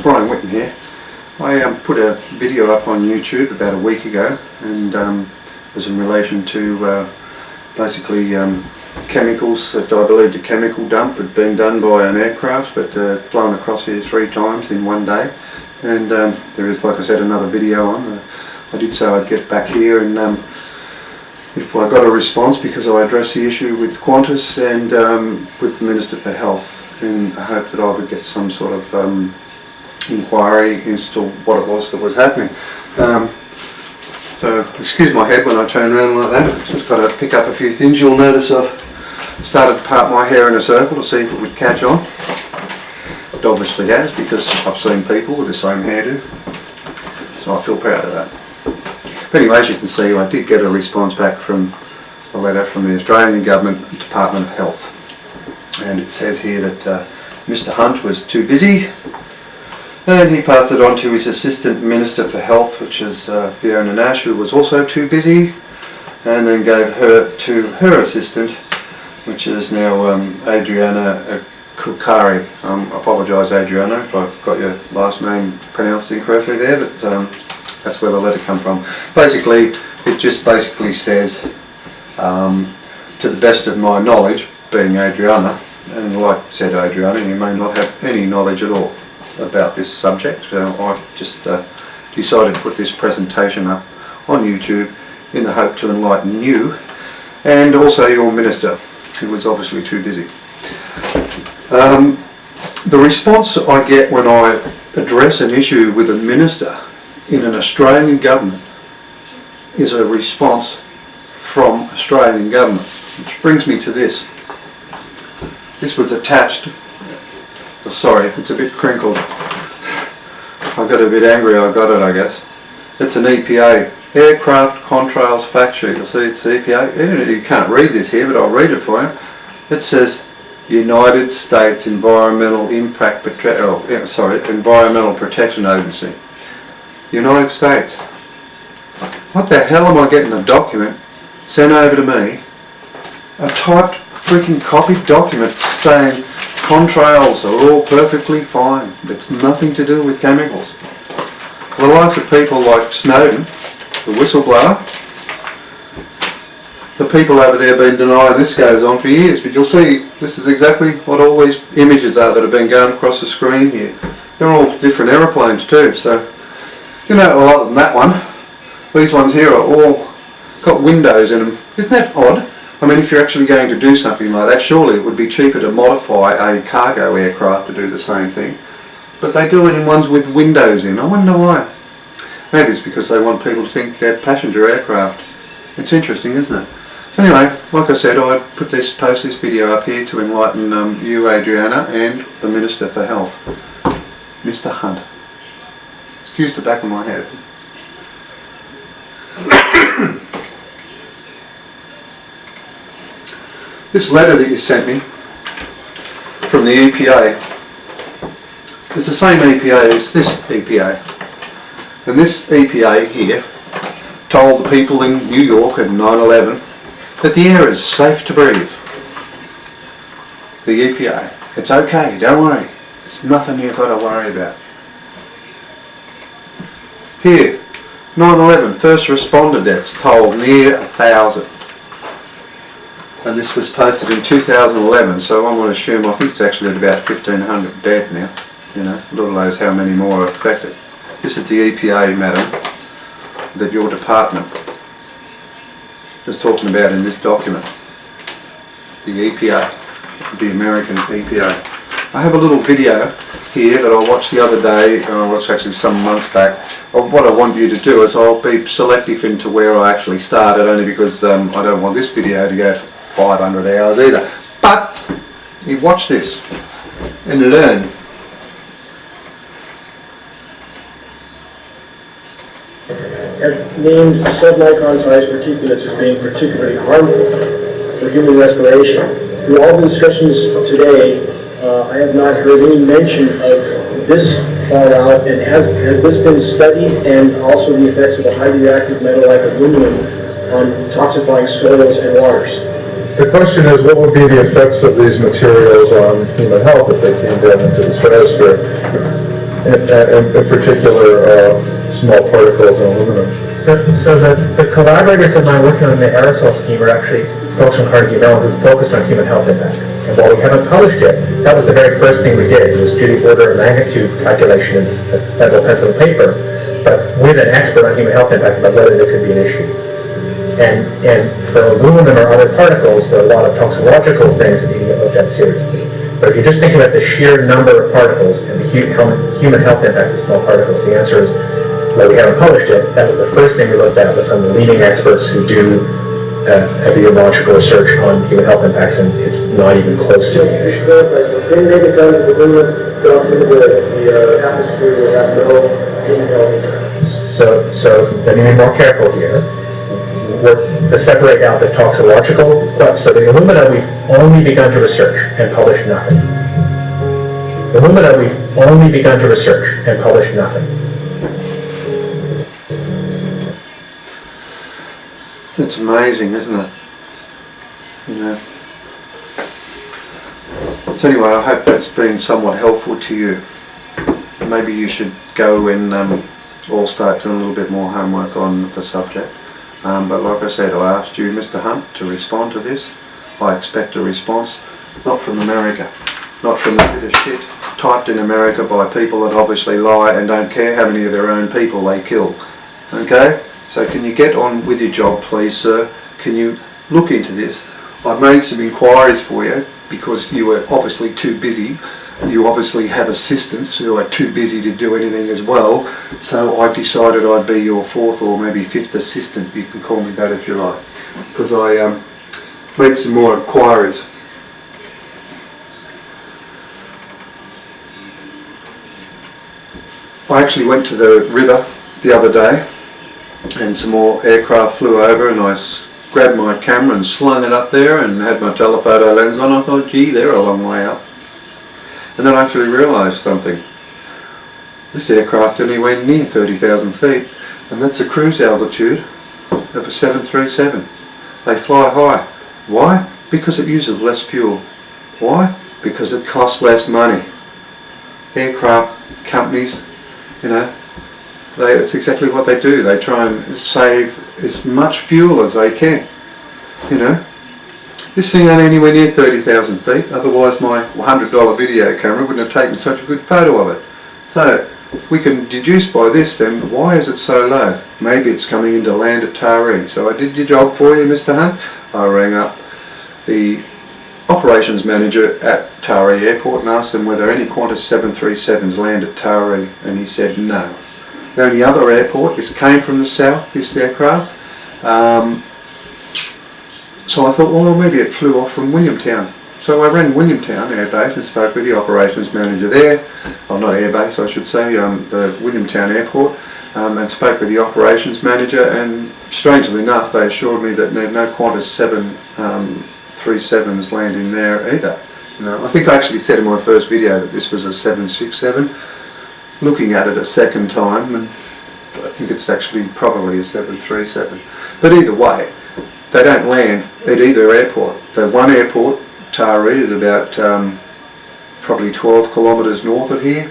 Brian Whitten here. I put a video up on YouTube about a week ago, and it was in relation to basically chemicals that I believed a chemical dump had been done by an aircraft that had flown across here 3 times in one day. And there is, like I said, another video on. I did say I'd get back here and if I got a response, because I addressed the issue with Qantas and with the Minister for Health, in the hope that I would get some sort of inquiry as to what it was that was happening. So excuse my head when I turn around like that. Just got to pick up a few things. You'll notice I've started to part my hair in a circle to see if it would catch on. It obviously has, because I've seen people with the same hairdo, so I feel proud of that. But anyway, as you can see, I did get a response back from a letter from the Australian Government Department of Health. And it says here that Mr. Hunt was too busy, and he passed it on to his Assistant Minister for Health, which is Fiona Nash, who was also too busy, and then gave her to her assistant, which is now Adriana Kukari. I apologise, Adriana, if I've got your last name pronounced incorrectly there, but that's where the letter come from. Basically, it just basically says, to the best of my knowledge, being Adriana, and like said Adriana, you may not have any knowledge at all about this subject, so I've just decided to put this presentation up on YouTube in the hope to enlighten you and also your minister, who was obviously too busy. The response I get when I address an issue with a minister in an Australian government is a response from Australian government, which brings me to this. This was attached, sorry, it's a bit crinkled. I got a bit angry, I got it, I guess. It's an EPA, Aircraft Contrails Fact Sheet. You'll see it's the EPA. You can't read this here, but I'll read it for you. It says United States Environmental Environmental Protection Agency. United States. What the hell am I getting a document sent over to me? A typed freaking copied document saying contrails are all perfectly fine. It's nothing to do with chemicals. The likes of people like Snowden, the whistleblower, the people over there have been denying this goes on for years, but you'll see this is exactly what all these images are that have been going across the screen here. They're all different aeroplanes too, so you know, a lot than that one. These ones here are all got windows in them. Isn't that odd? I mean, if you're actually going to do something like that, surely it would be cheaper to modify a cargo aircraft to do the same thing. But they do it in ones with windows in. I wonder why. Maybe it's because they want people to think they're passenger aircraft. It's interesting, isn't it? So anyway, like I said, I post this video up here to enlighten you, Adriana, and the Minister for Health, Mr. Hunt. Excuse the back of my head. This letter that you sent me from the EPA is the same EPA as this EPA. And this EPA here told the people in New York at 9/11 that the air is safe to breathe. The EPA. It's okay, don't worry. It's nothing you've got to worry about. Here, 9/11, first responder deaths told near 1,000. And this was posted in 2011, so I'm going to assume, I think it's actually at about 1,500 dead now. You know, Lord knows how many more are affected. This is the EPA, madam, that your department is talking about in this document. The EPA, the American EPA. I have a little video here that I watched the other day, and I watched actually some months back. What I want you to do is I'll be selective into where I actually started, only because I don't want this video to go for 500 hours either. But you watch this and learn. Have named submicron-sized particulates as being particularly harmful for human respiration. Through all the discussions today, I have not heard any mention of this fallout, and has this been studied, and also the effects of a highly reactive metal like aluminum on toxifying soils and waters? The question is, what would be the effects of these materials on human health if they came down into the stratosphere? in particular, small particles in aluminum? So the collaborators of mine working on the aerosol scheme are actually folks from Carnegie Mellon who focused on human health impacts. And while we haven't published it, that was the very first thing we did, was do the order of magnitude calculation in a federal pencil and paper, but with an expert on human health impacts about whether there could be an issue. And for aluminum or other particles, there are a lot of toxicological things that need to get looked at seriously. But if you just think about the sheer number of particles and the human health impact of small particles, the answer is, well, we haven't published it. That was the first thing we looked at with some of the leading experts who do epidemiological research on human health impacts, and it's not even close to being an issue. Can they be done with aluminum document the atmosphere will have no human health impact? So let me be more careful here. To separate out the toxicological, so the alumina we've only begun to research and published nothing. The alumina we've only begun to research and published nothing. It's amazing, isn't it? You know. So anyway, I hope that's been somewhat helpful to you. Maybe you should go and all start doing a little bit more homework on the subject. But like I said, I asked you, Mr. Hunt, to respond to this. I expect a response, not from America, not from the bit of shit typed in America by people that obviously lie and don't care how many of their own people they kill. Okay? So can you get on with your job, please, sir? Can you look into this? I've made some inquiries for you because you were obviously too busy. You obviously have assistants who are too busy to do anything as well. So I decided I'd be your fourth or maybe fifth assistant. You can call me that if you like. Because I made some more inquiries. I actually went to the river the other day and some more aircraft flew over and I grabbed my camera and slung it up there and had my telephoto lens on. I thought, gee, they're a long way up. And then I actually realised something. This aircraft only went near 30,000 feet, and that's a cruise altitude of a 737. They fly high. Why? Because it uses less fuel. Why? Because it costs less money. Aircraft companies, you know, that's exactly what they do. They try and save as much fuel as they can, you know. This thing ain't anywhere near 30,000 feet, otherwise my $100 video camera wouldn't have taken such a good photo of it. So we can deduce by this then, why is it so low? Maybe it's coming into land at Taree. So I did your job for you, Mr. Hunt. I rang up the operations manager at Taree Airport and asked him whether any Qantas 737s land at Taree, and he said no. The only other airport, this came from the south, this aircraft. So I thought, well, maybe it flew off from Williamtown. So I rang Williamtown Air Base and spoke with the operations manager there, well, not Air Base I should say, the Williamtown Airport, and spoke with the operations manager, and strangely enough they assured me that there are no Qantas 737s landing there either. You know, I think I actually said in my first video that this was a 767. Looking at it a second time, and I think it's actually probably a 737. But either way, they don't land at either airport. The one airport, Taree, is about probably 12 kilometres north of here.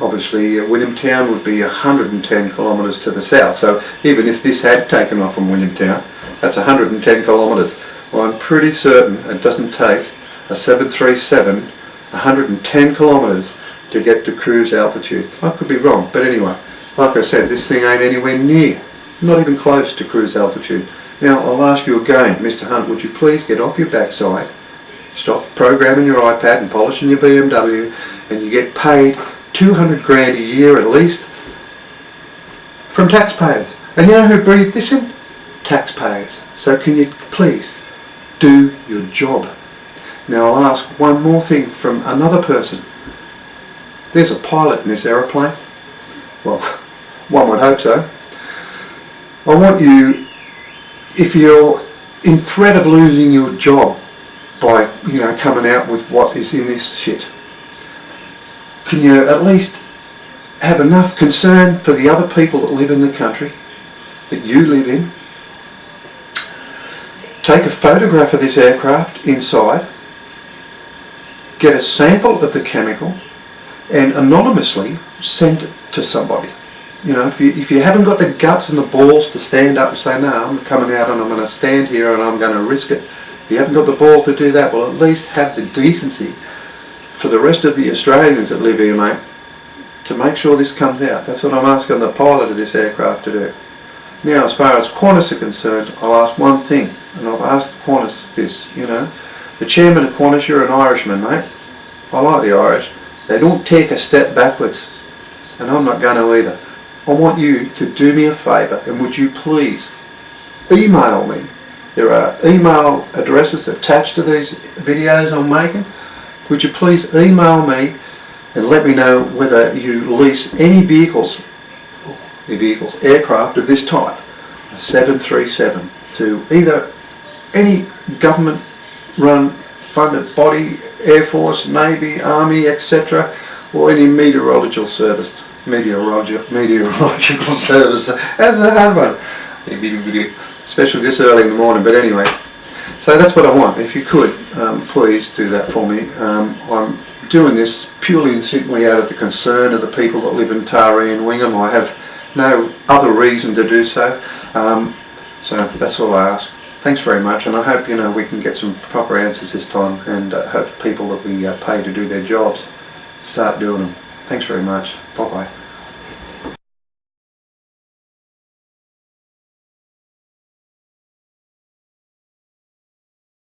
Obviously Williamtown would be 110 kilometres to the south. So even if this had taken off from Williamtown, that's 110 kilometres. Well, I'm pretty certain it doesn't take a 737 110 kilometres to get to cruise altitude. I could be wrong, but anyway, like I said, this thing ain't anywhere near, not even close to cruise altitude. Now I'll ask you again, Mr. Hunt, would you please get off your backside, stop programming your iPad and polishing your BMW, and you get paid 200 grand a year at least from taxpayers. And you know who breathed this in? Taxpayers. So can you please do your job? Now I'll ask one more thing from another person. There's a pilot in this aeroplane. Well, one would hope so. I want you, if you're in threat of losing your job by, you know, coming out with what is in this shit, can you at least have enough concern for the other people that live in the country that you live in? Take a photograph of this aircraft inside, get a sample of the chemical, and anonymously send it to somebody. You know, if you haven't got the guts and the balls to stand up and say, no, I'm coming out and I'm going to stand here and I'm going to risk it. If you haven't got the balls to do that, well, at least have the decency for the rest of the Australians that live here, mate, to make sure this comes out. That's what I'm asking the pilot of this aircraft to do. Now, as far as Qantas are concerned, I'll ask one thing, and I've asked Qantas this, you know. The chairman of Qantas, you're an Irishman, mate. I like the Irish. They don't take a step backwards, and I'm not going to either. I want you to do me a favour, and would you please email me. There are email addresses attached to these videos I'm making. Would you please email me and let me know whether you lease any aircraft of this type, a 737, to either any government run funded body, Air Force, Navy, Army, etc., or any meteorological service. Meteorological service. That's a hard one. Especially this early in the morning, but anyway. So that's what I want. If you could, please do that for me. I'm doing this purely and simply out of the concern of the people that live in Taree and Wingham. I have no other reason to do so. So that's all I ask. Thanks very much, and I hope we can get some proper answers this time, and hope people that we pay to do their jobs start doing them. Thanks very much. Bye bye.